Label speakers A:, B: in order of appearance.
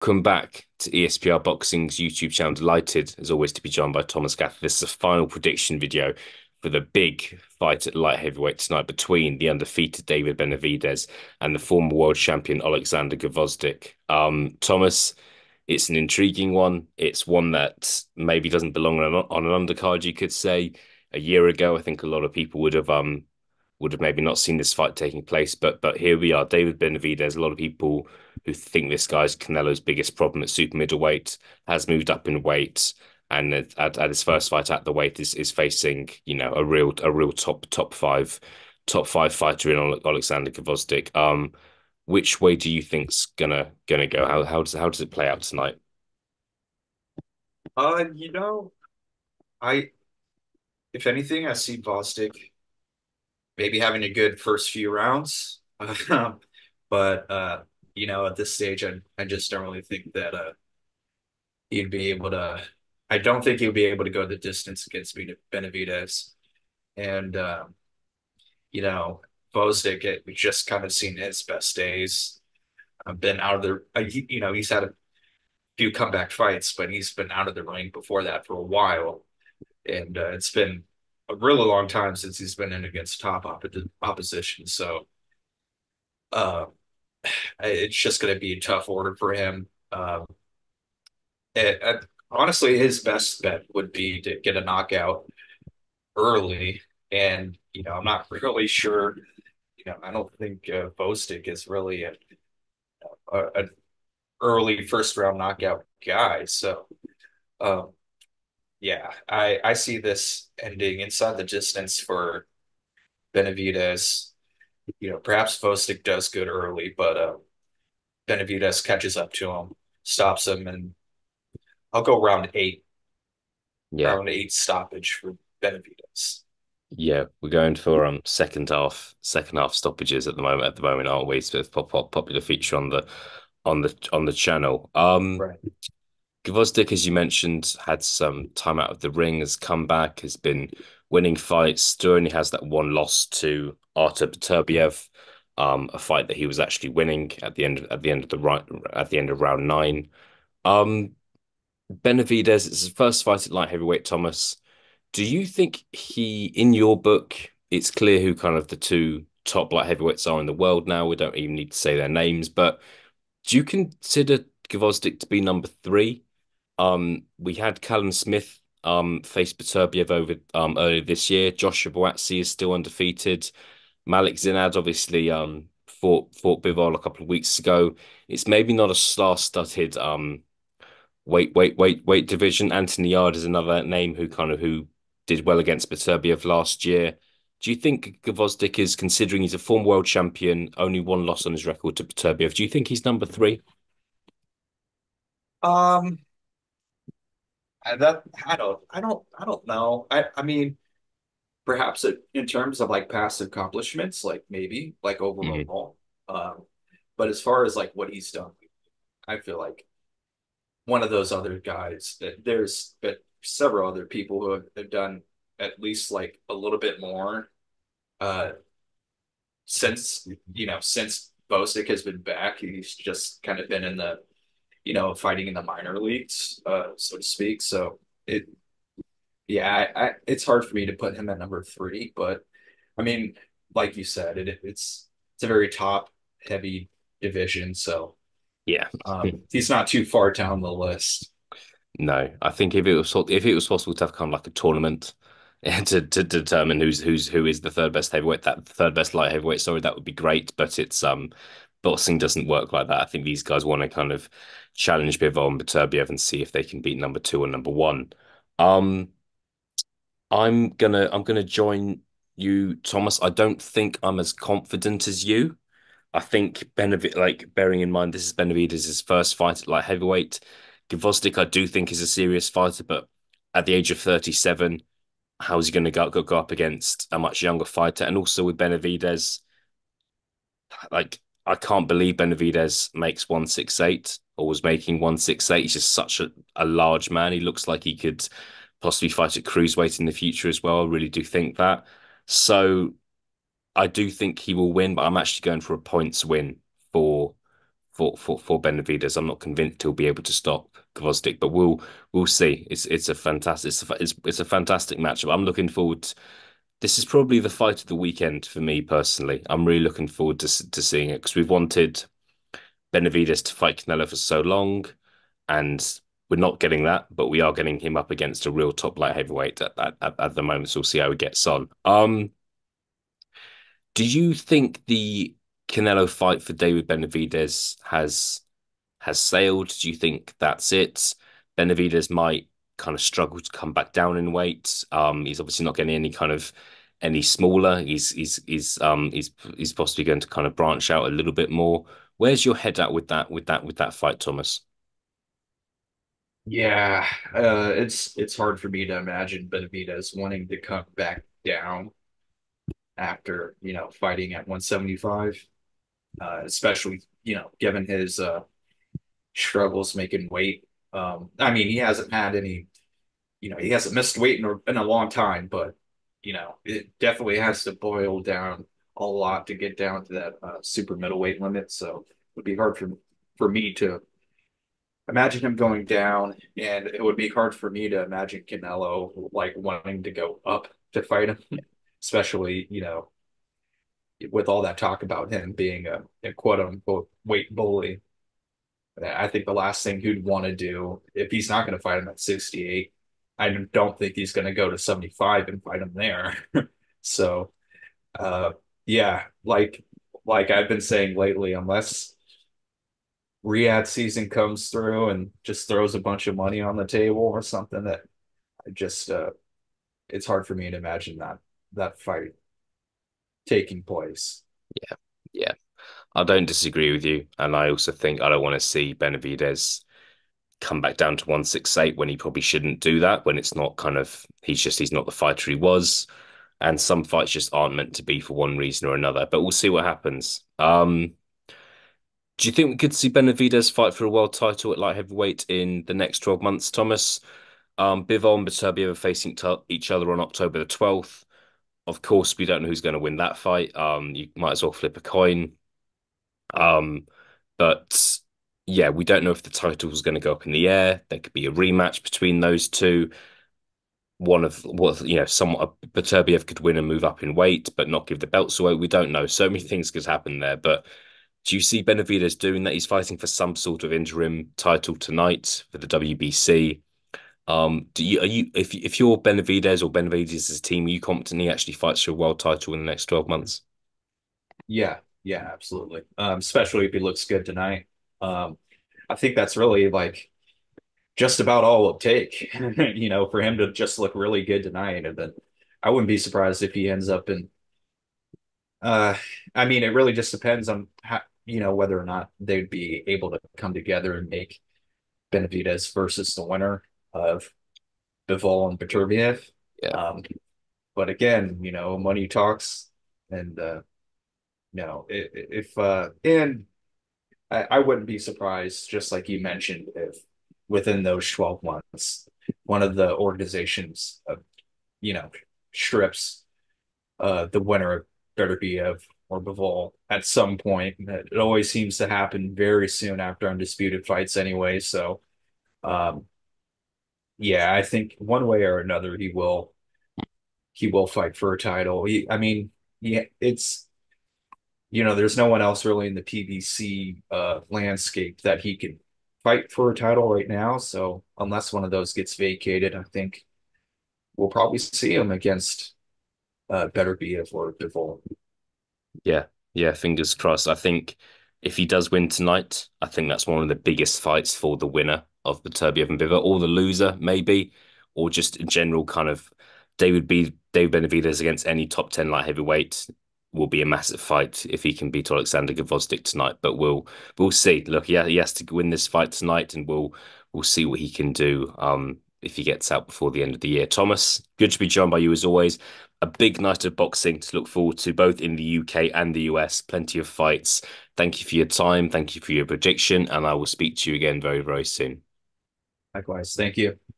A: Welcome back to ESPR Boxing's YouTube channel. Delighted, as always, to be joined by Thomas Gaff. This is a final prediction video for the big fight at light heavyweight tonight between the undefeated David Benavidez and the former world champion Oleksansr Gvozdyk. Thomas, it's an intriguing one. It's one that maybe doesn't belong on an undercard, you could say. A year ago, I think a lot of people would have maybe not seen this fight taking place, but here we are. David Benavidez, a lot of people who think this guy's Canelo's biggest problem at super middleweight, has moved up in weight, and at his first fight at the weight is facing, a real top five fighter in Oleksansr Gvozdyk. Which way do you think's gonna go? How does it play out tonight?
B: You know, I if anything, I see Gvozdyk maybe having a good first few rounds. But at this stage, I just don't really think that he'd be able to. I don't think he'll be able to go the distance against Benavidez. And you know, Gvozdyk, we just kind of seen his best days. I've been out of the. He's had a few comeback fights, but he's been out of the ring before that for a while. And it's been a really long time since he's been in against opposition. So uh, it's just going to be a tough order for him. Honestly, his best bet would be to get a knockout early. And, I'm not really sure. I don't think Bostic is really an early first round knockout guy. So, um, yeah, I see this ending inside the distance for Benavidez. Perhaps Bostic does good early, but Benavidez catches up to him, stops him, and I'll go
A: Yeah.
B: round eight stoppage for Benavidez.
A: Yeah, we're going for second half stoppages at the moment, aren't we? It's a bit of popular feature on the channel.
B: Right.
A: Gvozdyk, as you mentioned, had some time out of the ring, has come back, has been winning fights, still only has that one loss to Artur Beterbiev, a fight that he was actually winning at the end of round nine. Um, Benavidez, it's his first fight at light heavyweight, Thomas. Do you think in your book, it's clear who kind of the two top light heavyweights are in the world now? We don't even need to say their names, but do you consider Gvozdyk to be number three? We had Callum Smith face Beterbiev over earlier this year. Joshua Buatsi is still undefeated. Malik Zinad obviously fought Bivol a couple of weeks ago. It's maybe not a star-studded weight division. Anthony Yard is another name who did well against Beterbiev last year. Do you think Gvozdyk is, considering he's a former world champion, only one loss on his record to Beterbiev? Do you think he's number three?
B: Um, I don't know. I mean, perhaps in terms of like past accomplishments, like maybe like
A: Mhm.
B: overall. But as far as like what he's done, I feel like one of those other guys that there's but several other people who have done at least like a little bit more uh since Bosick has been back. He's just kind of been in the fighting in the minor leagues, so to speak. So it yeah, it's hard for me to put him at number three, but I mean, like you said, it's a very top heavy division, so
A: Yeah.
B: he's not too far down the list.
A: No, I think if it was possible to have kind of like a tournament to determine who is the third best heavyweight, that third best light heavyweight, sorry, that would be great. But boxing doesn't work like that. I think these guys want to kind of challenge Bivol and Beterbiev and see if they can beat number two or number one. Um, I'm gonna join you, Thomas. I don't think I'm as confident as you. I think bearing in mind this is Benavidez' first fight at light heavyweight. Gvozdyk, I do think is a serious fighter, but at the age of 37, how's he going to go up against a much younger fighter? And also with Benavidez, like I can't believe Benavidez makes 168 or was making 168. He's just such a large man. He looks like he could possibly fight at cruiserweight in the future as well. I really do think that. So I do think he will win, but I'm actually going for a points win for for Benavidez. I'm not convinced he'll be able to stop Gvozdyk, but we'll see. It's a fantastic it's a fantastic matchup. I'm looking forward. This is probably the fight of the weekend for me personally. I'm really looking forward to seeing it because we've wanted Benavidez to fight Canelo for so long, and we're not getting that, but we are getting him up against a real top light heavyweight at the moment. So we'll see how he gets on. Do you think the Canelo fight for David Benavidez has sailed? Do you think that's it? Benavidez might kind of struggle to come back down in weight. He's obviously not getting any smaller. He's possibly going to kind of branch out a little bit more. Where's your head at with that fight, Thomas?
B: Yeah, it's hard for me to imagine Benavidez wanting to come back down after, fighting at 175, especially, given his struggles making weight. I mean, he hasn't had any, he hasn't missed weight in a long time, but, it definitely has to boil down a lot to get down to that super middleweight limit. So it would be hard for me to imagine him going down, and it would be hard for me to imagine Canelo like wanting to go up to fight him, especially, with all that talk about him being a quote unquote weight bully. I think the last thing he'd want to do if he's not going to fight him at 68, I don't think he's going to go to 75 and fight him there. So, uh, yeah, like I've been saying lately, unless Riyadh season comes through and just throws a bunch of money on the table or something, that I just it's hard for me to imagine that fight taking place.
A: Yeah, yeah. I don't disagree with you, and I also think I don't want to see Benavidez come back down to 168 when he probably shouldn't do that. When it's not kind of he's not the fighter he was, and some fights just aren't meant to be for one reason or another. But we'll see what happens. Do you think we could see Benavidez fight for a world title at light heavyweight in the next 12 months, Thomas? Bivol and Beterbiev are facing each other on October the 12th. Of course, we don't know who's going to win that fight. You might as well flip a coin. Um, but yeah, we don't know if the title is going to go up in the air. There could be a rematch between those two. One of what somewhat Beterbiev could win and move up in weight, but not give the belts away. We don't know. So many things could happen there. But do you see Benavidez doing that? He's fighting for some sort of interim title tonight for the WBC. Do you are you if you're Benavidez or Benavidez's team, are you confident he actually fights for a world title in the next 12 months?
B: Yeah, yeah, absolutely. Especially if he looks good tonight. I think that's really like just about all it'll take, for him to just look really good tonight. And then I wouldn't be surprised if he ends up in, uh, I mean, it really just depends on how, whether or not they'd be able to come together and make Benavidez versus the winner of Bivol and Beterbiev.
A: Yeah.
B: Um, but again, money talks, and if and I wouldn't be surprised, just like you mentioned, if within those 12 months, one of the organizations, you know, strips the winner of Beterbiev or Bivol at some point. It always seems to happen very soon after undisputed fights anyway. So, um, yeah, I think one way or another he will fight for a title. I mean, yeah, there's no one else really in the PBC landscape that he could fight for a title right now. So unless one of those gets vacated, I think we'll probably see him against Beterbiev or Bivol.
A: Yeah, yeah, fingers crossed. I think if he does win tonight, I think that's one of the biggest fights for the winner of the Beterbiev and Bivol, or the loser, maybe, or just in general kind of David Benavidez against any top 10 light heavyweight will be a massive fight if he can beat Oleksansr Gvozdyk tonight. But we'll see. Look, yeah, he has to win this fight tonight, and we'll see what he can do if he gets out before the end of the year. Thomas, good to be joined by you as always. A big night of boxing to look forward to, both in the UK and the US. Plenty of fights. Thank you for your time. Thank you for your prediction, and I will speak to you again very, very soon.
B: Likewise, thank you.